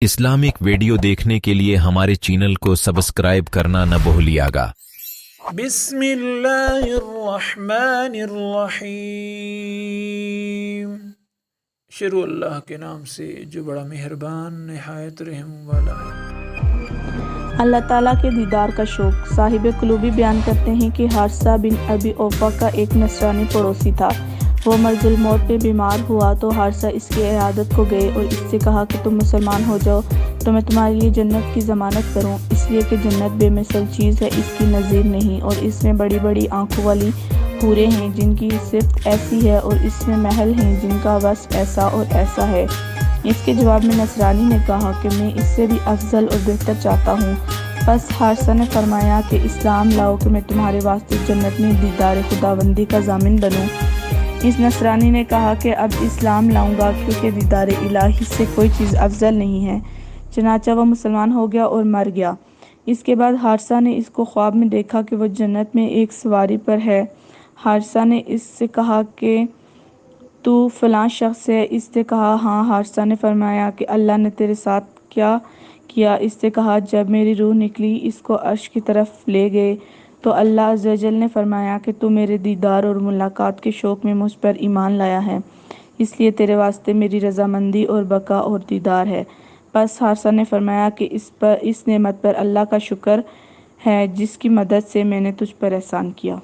Islamic video دیکھنے کے لیے ہمارے چینل کو سبسکرائب کرنا نہ بھولیے گا۔ بسم اللہ الرحمن الرحیم۔ شروع اللہ کے نام سے جو بڑا مہربان نہایت رحم والا ہے۔ اللہ تعالیٰ کے دیدار کا شوق۔ صاحب قلوبی بیان کرتے ہیں کہ حارثہ بن ابی اوفا کا ایک نصرانی پڑوسی تھا۔ وہ مرض الموت پہ بیمار ہوا تو حارثہ اس کی عیادت کو گئے اور اس سے کہا کہ تم مسلمان ہو جاؤ تو میں تمہارے لیے جنت کی ضمانت کروں، اس لیے کہ جنت بے مثل چیز ہے، اس کی نظیر نہیں، اور اس میں بڑی بڑی آنکھوں والی حوریں ہیں جن کی صفت ایسی ہے، اور اس میں محل ہیں جن کا وصف ایسا اور ایسا ہے۔ اس کے جواب میں نصرانی نے کہا کہ میں اس سے بھی افضل اور بہتر چاہتا ہوں۔ پس حارثہ نے فرمایا کہ اسلام لاؤ کہ میں تمہارے واسطے جنت میں دیدار خداوندی کا ضامن بنوں۔ اس نصرانی نے کہا کہ اب اسلام لاؤں گا کیونکہ دیدار الہی سے کوئی چیز افضل نہیں ہے۔ چنانچہ وہ مسلمان ہو گیا اور مر گیا۔ اس کے بعد حارثہ نے اس کو خواب میں دیکھا کہ وہ جنت میں ایک سواری پر ہے۔ حارثہ نے اس سے کہا کہ تو فلاں شخص ہے؟ اس نے کہا ہاں۔ حارثہ نے فرمایا کہ اللہ نے تیرے ساتھ کیا کیا؟ اس نے کہا جب میری روح نکلی اس کو عرش کی طرف لے گئے تو اللہ عز و جل نے فرمایا کہ تو میرے دیدار اور ملاقات کے شوق میں مجھ پر ایمان لایا ہے، اس لیے تیرے واسطے میری رضامندی اور بقا اور دیدار ہے۔ پس حارثہ نے فرمایا کہ اس نعمت پر اللہ کا شکر ہے جس کی مدد سے میں نے تجھ پر احسان کیا۔